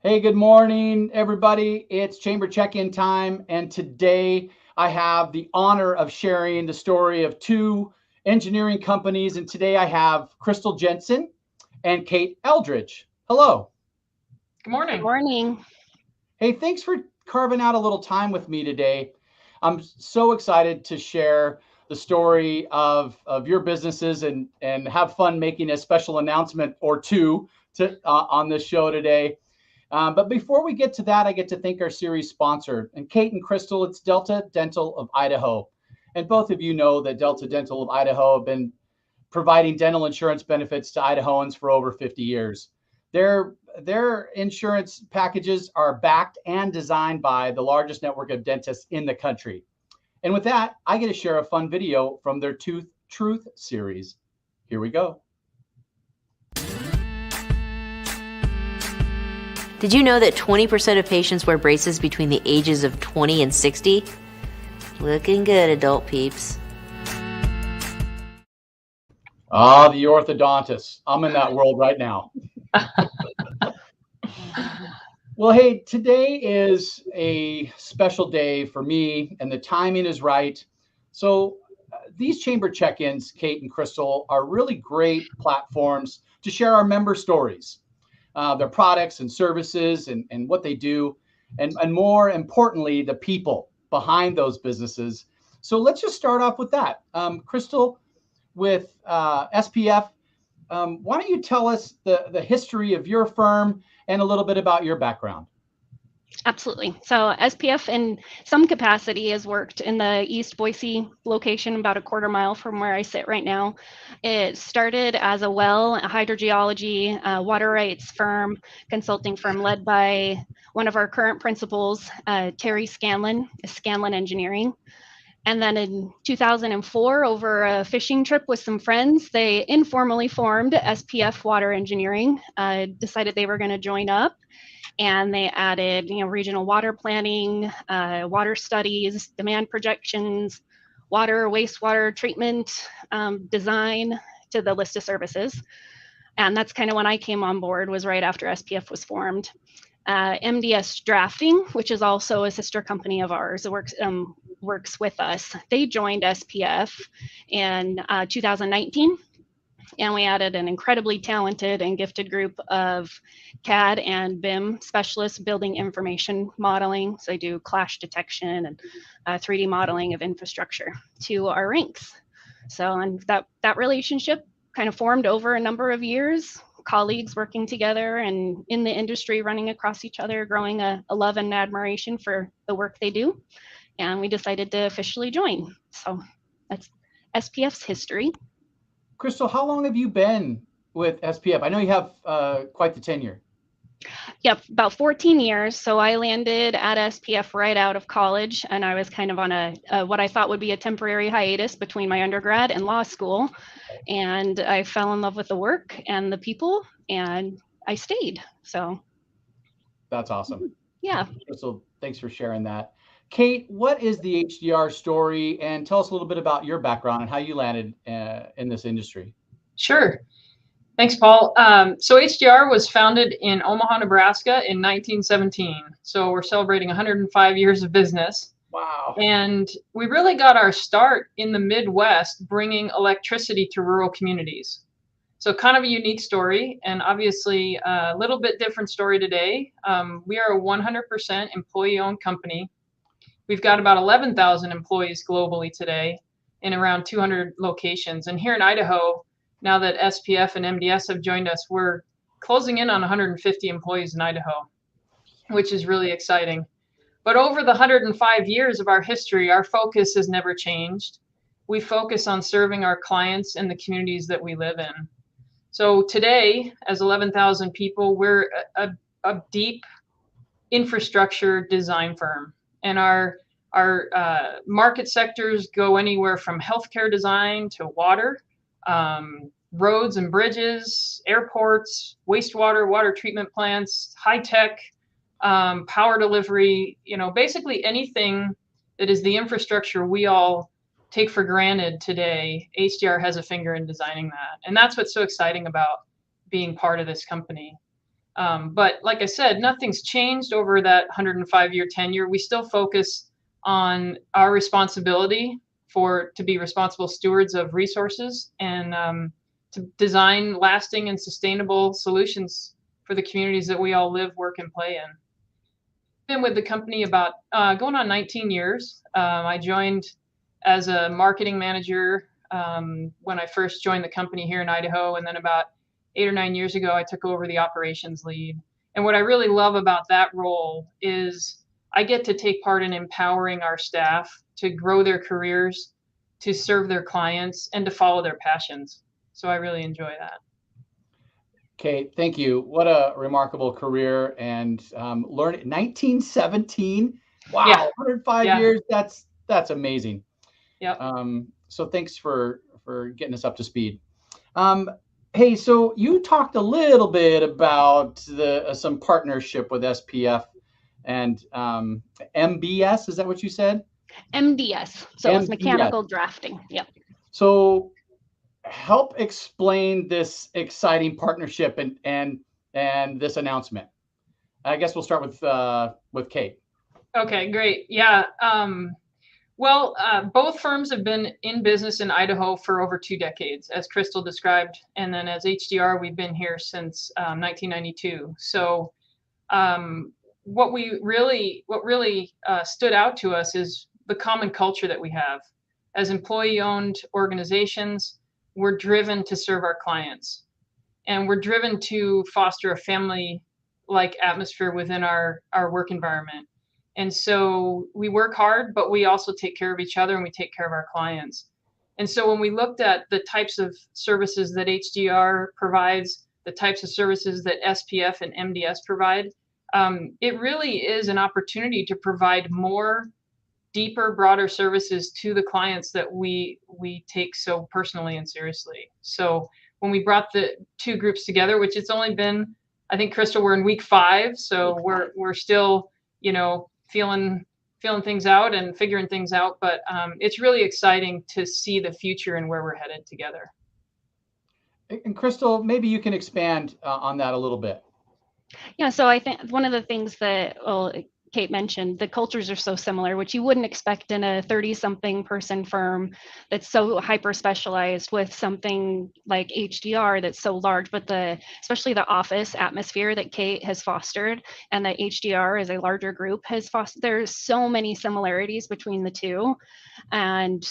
Hey, good morning, everybody. It's chamber check-in time, and today I have the honor of sharing the story of two engineering companies. And today I have Crystal Jensen and Kate Eldridge. Hello. Good Good morning. morning. Hey, thanks for carving out a little time with me today. I'm so excited to share the story of your businesses and have fun making a special announcement or two on this show today. But before we get to that, I get to thank our series sponsor. And Kate and Crystal, it's Delta Dental of Idaho. And both of you know that Delta Dental of Idaho have been providing dental insurance benefits to Idahoans for over 50 years. Their insurance packages are backed and designed by the largest network of dentists in the country. And with that, I get to share a fun video from their Tooth Truth series. Here we go. Did you know that 20% of patients wear braces between the ages of 20 and 60? Looking good, adult peeps. Ah, the orthodontist. I'm in that world right now. Well, hey, today is a special day for me, and the timing is right. So, these chamber check ins, Kate and Crystal, are really great platforms to share our member stories, their products and services, and what they do, and more importantly, the people behind those businesses. So, let's just start off with that. Crystal, with SPF, why don't you tell us the history of your firm and a little bit about your background? Absolutely. So SPF in some capacity has worked in the East Boise location, about a quarter mile from where I sit right now. It started as a hydrogeology, water rights firm, consulting firm led by one of our current principals, Terry Scanlon, Scanlon Engineering. And then in 2004, over a fishing trip with some friends, they informally formed SPF Water Engineering, decided they were going to join up. And they added, regional water planning, water studies, demand projections, water, wastewater treatment design to the list of services. And that's kind of when I came on board, was right after SPF was formed. MDS Drafting, which is also a sister company of ours, works with us. They joined SPF in 2019. And we added an incredibly talented and gifted group of CAD and BIM specialists building information modeling. So they do clash detection and 3D modeling of infrastructure to our ranks. So and that relationship kind of formed over a number of years, colleagues working together and in the industry running across each other, growing a love and admiration for the work they do. And we decided to officially join. So that's SPF's history. Crystal, how long have you been with SPF? I know you have quite the tenure. Yep, about 14 years. So I landed at SPF right out of college, and I was kind of on a what I thought would be a temporary hiatus between my undergrad and law school. And I fell in love with the work and the people, and I stayed. So That's awesome. yeah. Crystal, thanks for sharing that. Kate, what is the HDR story? And tell us a little bit about your background and how you landed in this industry. Sure. Thanks, Paul. So HDR was founded in Omaha, Nebraska in 1917. So we're celebrating 105 years of business. Wow. And we really got our start in the Midwest, bringing electricity to rural communities. So kind of a unique story, and obviously a little bit different story today. We are a 100% employee-owned company. We've got about 11,000 employees globally today in around 200 locations. And here in Idaho, now that SPF and MDS have joined us, we're closing in on 150 employees in Idaho, which is really exciting. But over the 105 years of our history, our focus has never changed. We focus on serving our clients and the communities that we live in. So today, as 11,000 people, we're a deep infrastructure design firm. And our market sectors go anywhere from healthcare design to water, roads and bridges, airports, wastewater, water treatment plants, high tech, power delivery, basically anything that is the infrastructure we all take for granted today. HDR has a finger in designing that. And that's what's so exciting about being part of this company. But like I said, nothing's changed over that 105-year tenure. We still focus on our responsibility to be responsible stewards of resources and to design lasting and sustainable solutions for the communities that we all live, work, and play in. Been with the company about going on 19 years. I joined as a marketing manager when I first joined the company here in Idaho, and then about 8 or 9 years ago, I took over the operations lead. And what I really love about that role is I get to take part in empowering our staff to grow their careers, to serve their clients, and to follow their passions. So I really enjoy that. Kate, thank you. What a remarkable career, and learning 1917. Wow, Yeah. 105 Yeah. years. That's amazing. Yep. So thanks for getting us up to speed. Hey, so you talked a little bit about some partnership with SPF and MBS. Is that what you said? MDS. So it's mechanical drafting. Yep. So help explain this exciting partnership and this announcement. I guess we'll start with Kate. Okay, great. Yeah. Well, both firms have been in business in Idaho for over 2 decades, as Crystal described, and then as HDR, we've been here since 1992. So, what really stood out to us is the common culture that we have. As employee-owned organizations, we're driven to serve our clients, and we're driven to foster a family-like atmosphere within our work environment. And so we work hard, but we also take care of each other and we take care of our clients. And so when we looked at the types of services that HDR provides, the types of services that SPF and MDS provide, it really is an opportunity to provide more deeper, broader services to the clients that we take so personally and seriously. So when we brought the 2 groups together, which it's only been, I think, Crystal, we're in week 5, so we're still, feeling things out and figuring things out, but it's really exciting to see the future and where we're headed together. And Crystal, maybe you can expand on that a little bit. Yeah, so I think one of the things that Kate mentioned, the cultures are so similar, which you wouldn't expect in a 30-something person firm that's so hyper specialized with something like HDR that's so large, but especially the office atmosphere that Kate has fostered and that HDR as a larger group has fostered. There's so many similarities between the two. And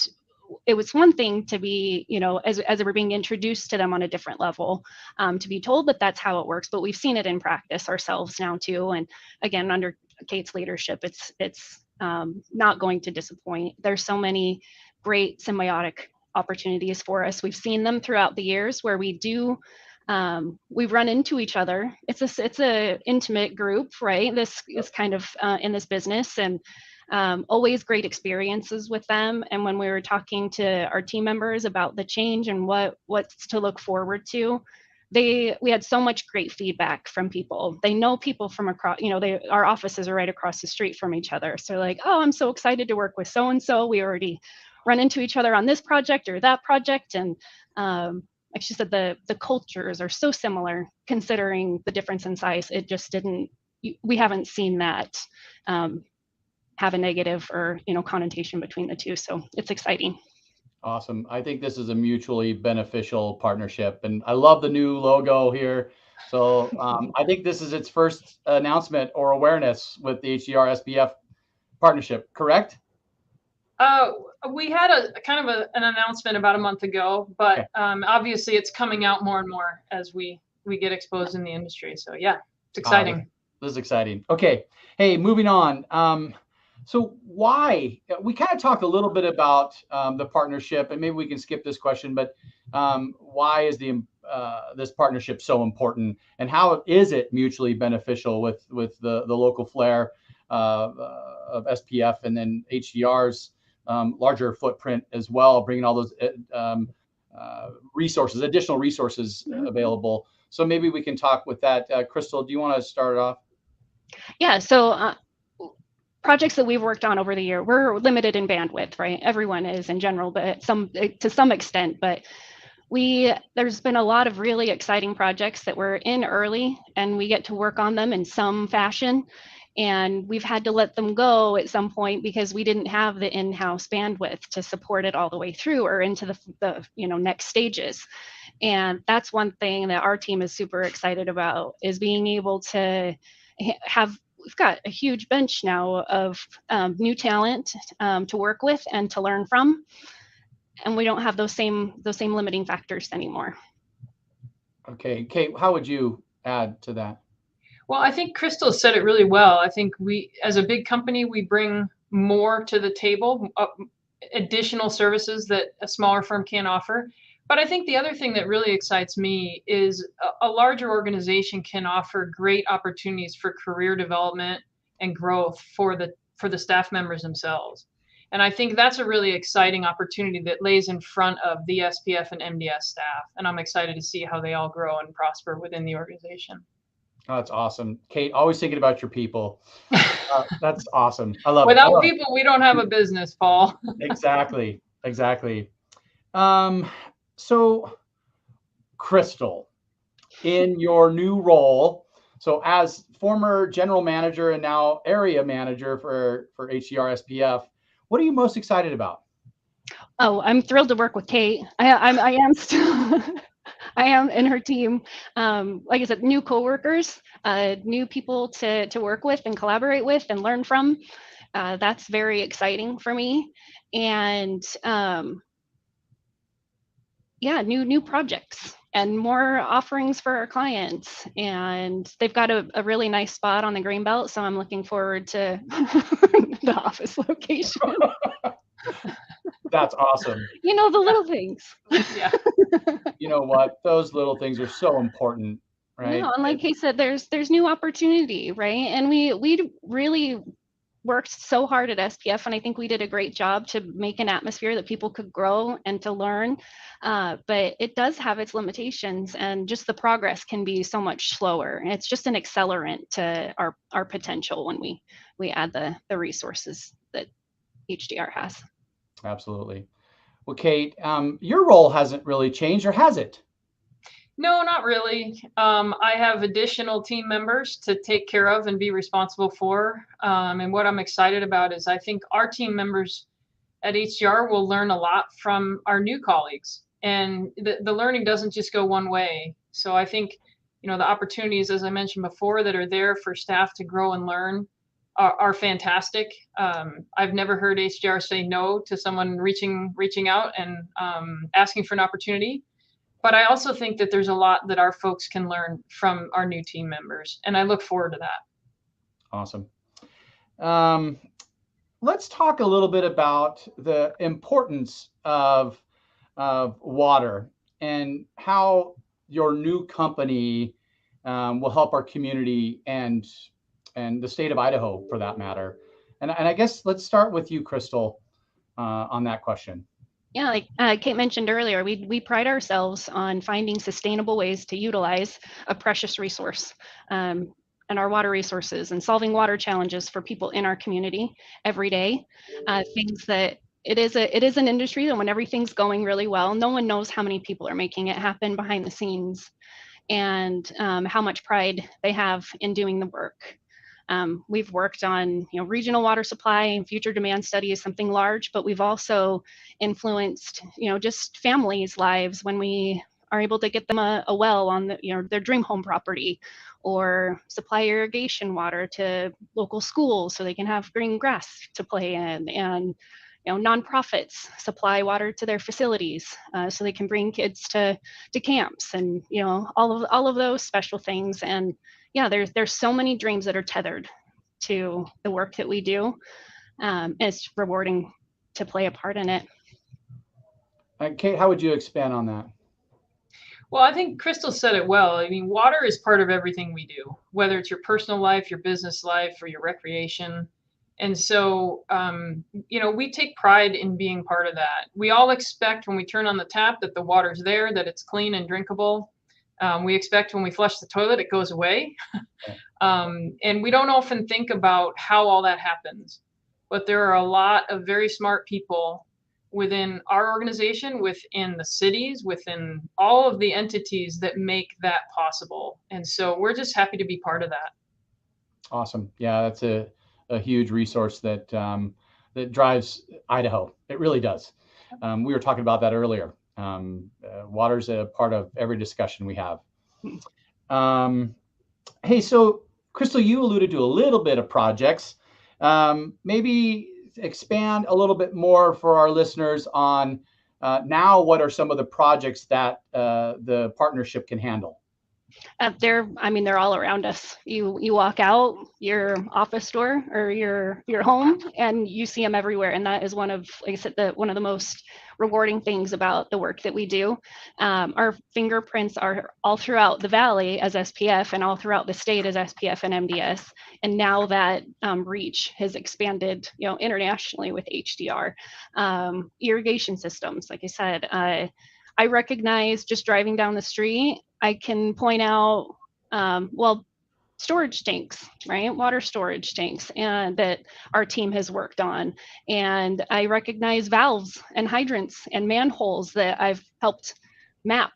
it was one thing to be, as we're being introduced to them on a different level, to be told that that's how it works. But we've seen it in practice ourselves now too. And again, under Kate's leadership, it's not going to disappoint. There's so many great symbiotic opportunities for us. We've seen them throughout the years where we've run into each other. It's a intimate group, right? This is kind of in this business, and always great experiences with them. And when we were talking to our team members about the change and what's to look forward to, we had so much great feedback from people. They know people from across, our offices are right across the street from each other. So like, oh, I'm so excited to work with so-and-so. We already run into each other on this project or that project. And like she said, the cultures are so similar considering the difference in size. It just we haven't seen that have a negative or connotation between the two. So it's exciting. Awesome. I think this is a mutually beneficial partnership, and I love the new logo here. So I think this is its first announcement or awareness with the HDR SPF partnership, correct? We had a kind of an announcement about a month ago, but okay. Obviously it's coming out more and more as we get exposed in the industry. So yeah, it's exciting. This is exciting. Okay. Hey, moving on. So why, we kind of talked a little bit about the partnership, and maybe we can skip this question, but why is this partnership so important, and how is it mutually beneficial with the local flair of SPF and then HDR's larger footprint as well, bringing all those additional resources available. So maybe we can talk with that. Crystal, do you want to start it off? Yeah, so projects that we've worked on over the year, we're limited in bandwidth, right? Everyone is in general, but to some extent. But There's been a lot of really exciting projects that we're in early, and we get to work on them in some fashion. And we've had to let them go at some point because we didn't have the in-house bandwidth to support it all the way through or into the next stages. And that's one thing that our team is super excited about, is being able to we've got a huge bench now of new talent to work with and to learn from. And we don't have those same limiting factors anymore. Okay, Kate, how would you add to that? Well, I think Crystal said it really well. I think we, as a big company, we bring more to the table, additional services that a smaller firm can't offer. But I think the other thing that really excites me is a larger organization can offer great opportunities for career development and growth for the staff members themselves. And I think that's a really exciting opportunity that lays in front of the SPF and MDS staff. And I'm excited to see how they all grow and prosper within the organization. Oh, that's awesome. Kate, always thinking about your people. That's awesome. I love it. Without people, we don't have a business, Paul. Exactly. So, Crystal, in your new role, so as former general manager and now area manager for HDR SPF, what are you most excited about? Oh, I'm thrilled to work with Kate. I am still. I am in her team. Like I said, new coworkers, new people to work with and collaborate with and learn from. That's very exciting for me. And new projects and more offerings for our clients. And they've got a really nice spot on the Greenbelt, so I'm looking forward to the office location. That's awesome. The little things. Yeah. You know what? Those little things are so important, right? Yeah, and like he said, there's new opportunity, right? And we really worked so hard at SPF, and I think we did a great job to make an atmosphere that people could grow and to learn. But it does have its limitations, and just the progress can be so much slower. It's just an accelerant to our potential when we add the resources that HDR has. Absolutely. Well, Kate, your role hasn't really changed, or has it? No, not really. I have additional team members to take care of and be responsible for. And what I'm excited about is I think our team members at HDR will learn a lot from our new colleagues. And the learning doesn't just go one way. So I think, the opportunities, as I mentioned before, that are there for staff to grow and learn are fantastic. I've never heard HDR say no to someone reaching out and asking for an opportunity. But I also think that there's a lot that our folks can learn from our new team members, and I look forward to that. Awesome. Let's talk a little bit about the importance of water and how your new company will help our community and the state of Idaho, for that matter. And I guess let's start with you, Crystal, on that question. Yeah, like Kate mentioned earlier, we pride ourselves on finding sustainable ways to utilize a precious resource and our water resources, and solving water challenges for people in our community every day. Things that it is an industry that when everything's going really well, no one knows how many people are making it happen behind the scenes, and how much pride they have in doing the work. We've worked on regional water supply and future demand studies, something large, but we've also influenced just families' lives when we are able to get them a well on their dream home property, or supply irrigation water to local schools so they can have green grass to play in, and nonprofits supply water to their facilities so they can bring kids to camps, and all of those special things. And yeah, there's so many dreams that are tethered to the work that we do. It's rewarding to play a part in it. Kate, how would you expand on that? Well, I think Crystal said it well. I mean, water is part of everything we do, whether it's your personal life, your business life, or your recreation. And so, we take pride in being part of that. We all expect when we turn on the tap that the water's there, that it's clean and drinkable. We expect when we flush the toilet, it goes away. And we don't often think about how all that happens. But there are a lot of very smart people within our organization, within the cities, within all of the entities that make that possible. And so we're just happy to be part of that. Awesome. Yeah, that's a huge resource that that drives Idaho. It really does. We were talking about that earlier. Water's a part of every discussion we have. Hey, so Crystal, you alluded to a little bit of projects. Maybe expand a little bit more for our listeners on now what are some of the projects that the partnership can handle? They're all around us. You walk out your office door or your home, and you see them everywhere. And that is one of, like I said, one of the most rewarding things about the work that we do. Our fingerprints are all throughout the valley as SPF, and all throughout the state as SPF and MDS. And now that reach has expanded, internationally with HDR. Irrigation systems, like I said, I recognize just driving down the street, I can point out, storage tanks, right? Water storage tanks, and that our team has worked on. And I recognize valves and hydrants and manholes that I've helped map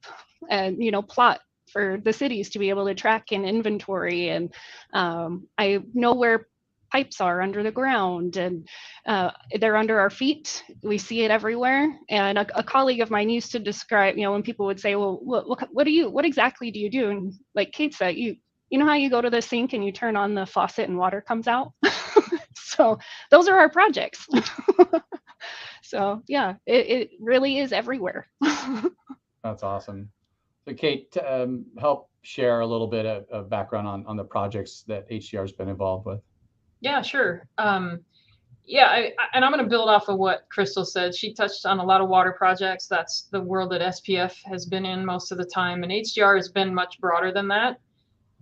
and, plot for the cities to be able to track and inventory. And I know where pipes are under the ground, and they're under our feet. We see it everywhere. And a colleague of mine used to describe, when people would say, well, what exactly do you do? And like Kate said, you know how you go to the sink and you turn on the faucet and water comes out? So those are our projects. So yeah, it really is everywhere. That's awesome. So Kate, help share a little bit of background on the projects that HDR has been involved with. Yeah, sure. And I'm going to build off of what Crystal said. She touched on a lot of water projects. That's the world that SPF has been in most of the time. And HDR has been much broader than that.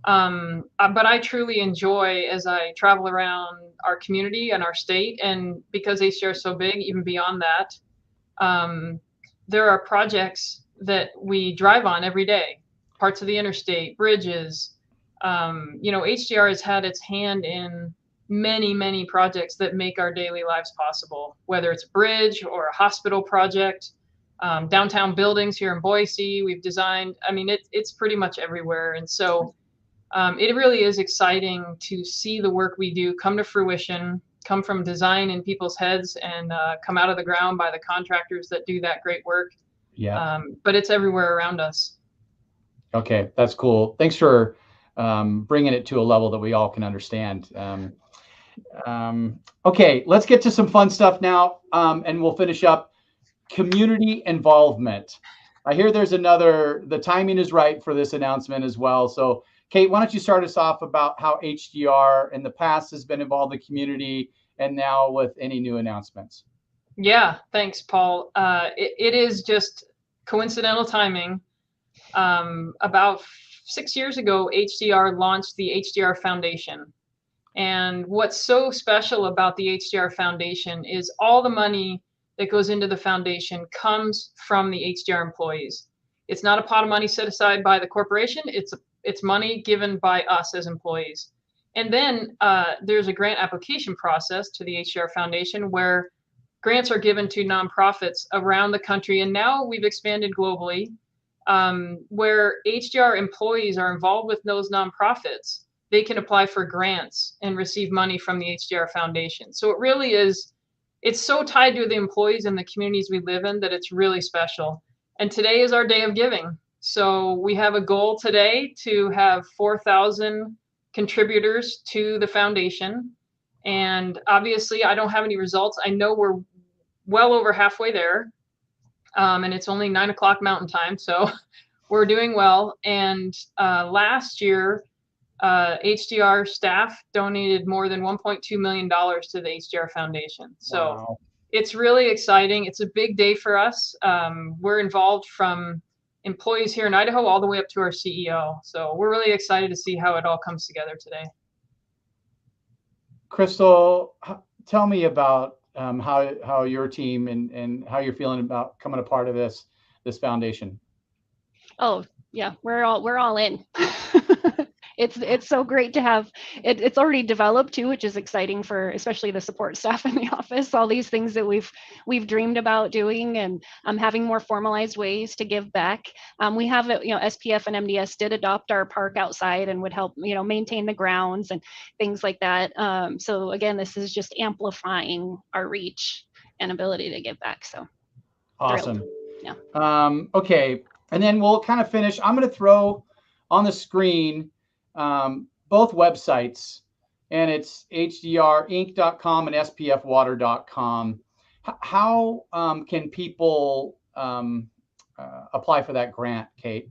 But I truly enjoy, as I travel around our community and our state, and because HDR is so big, even beyond that, there are projects that we drive on every day, parts of the interstate, bridges. HDR has had its hand in many, many projects that make our daily lives possible, whether it's a bridge or a hospital project, downtown buildings here in Boise, we've designed. It's pretty much everywhere. And so it really is exciting to see the work we do come to fruition, come from design in people's heads, and come out of the ground by the contractors that do that great work. Yeah. But it's everywhere around us. Okay, that's cool. Thanks for bringing it to a level that we all can understand. Okay, let's get to some fun stuff now, and we'll finish up. Community involvement. I hear there's the timing is right for this announcement as well. So Kate, why don't you start us off about how HDR in the past has been involved in the community, and now with any new announcements? Yeah, thanks, Paul. It is just coincidental timing. About 6 years ago, HDR launched the HDR Foundation. And what's so special about the HDR Foundation is all the money that goes into the foundation comes from the HDR employees. It's not a pot of money set aside by the corporation. It's money given by us as employees. And then there's a grant application process to the HDR Foundation where grants are given to nonprofits around the country. And now we've expanded globally, where HDR employees are involved with those nonprofits. They can apply for grants and receive money from the HDR Foundation. So it really is, it's so tied to the employees and the communities we live in that it's really special. And today is our day of giving. So we have a goal today to have 4,000 contributors to the foundation. And obviously I don't have any results. I know we're well over halfway there. And it's only 9 o'clock Mountain Time. So we're doing well. And last year, HDR staff donated more than $1.2 million to the HDR Foundation. So wow. It's really exciting. It's a big day for us. We're involved from employees here in Idaho all the way up to our CEO. So we're really excited to see how it all comes together today. Crystal, tell me about how your team and how you're feeling about coming a part of this foundation. Oh yeah, we're all in. it's so great to have it. It's already developed too, which is exciting for especially the support staff in the office. All these things that we've dreamed about doing, and having more formalized ways to give back. We have, SPF and MDS did adopt our park outside and would help, maintain the grounds and things like that. So again, this is just amplifying our reach and ability to give back. So awesome. thrilled. Yeah. Okay. And then we'll kind of finish. I'm going to throw on the screen both websites, and it's hdrinc.com and spfwater.com. How can people apply for that grant, Kate?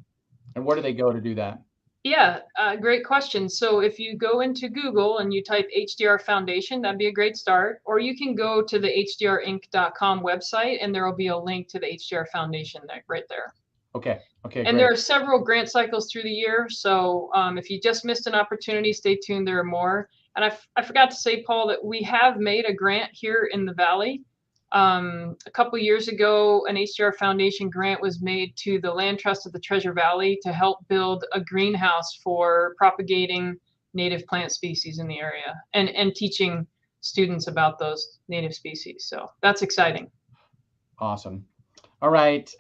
And where do they go to do that? Yeah, great question. So if you go into Google and you type HDR Foundation, that'd be a great start. Or you can go to the hdrinc.com website, and there will be a link to the HDR Foundation right there. Okay. Okay. And great. there are several grant cycles through the year. So if you just missed an opportunity, stay tuned. There are more. And I forgot to say, Paul, that we have made a grant here in the Valley. A couple years ago, an HDR Foundation grant was made to the Land Trust of the Treasure Valley to help build a greenhouse for propagating native plant species in the area and teaching students about those native species. So that's exciting. Awesome. All right.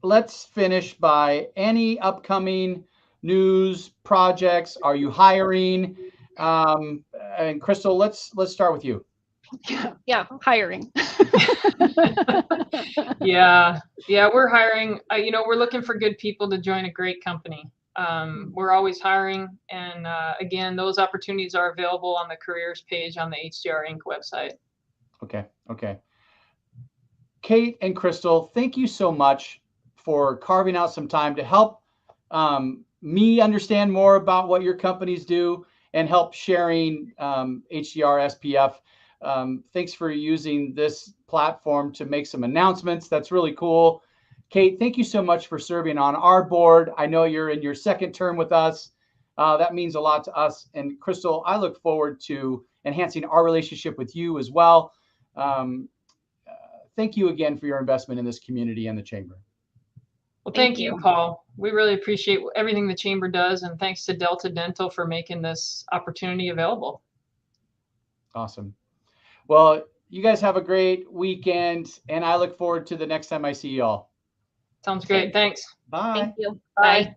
Let's finish by any upcoming news projects. Are you hiring? And Crystal, let's start with you. Yeah, hiring. Yeah, we're hiring. We're looking for good people to join a great company. We're always hiring, and again, those opportunities are available on the careers page on the HDR Inc. website. Okay. Kate and Crystal, thank you so much for carving out some time to help me understand more about what your companies do and help sharing HDR SPF. Thanks for using this platform to make some announcements. That's really cool. Kate, thank you so much for serving on our board. I know you're in your second term with us. That means a lot to us. And Crystal, I look forward to enhancing our relationship with you as well. Thank you again for your investment in this community and the Chamber. Well, thank you, Paul. We really appreciate everything the Chamber does, and thanks to Delta Dental for making this opportunity available. Awesome. Well, you guys have a great weekend, and I look forward to the next time I see you all. Sounds great. Thanks. Bye. Thank you. Bye. Bye.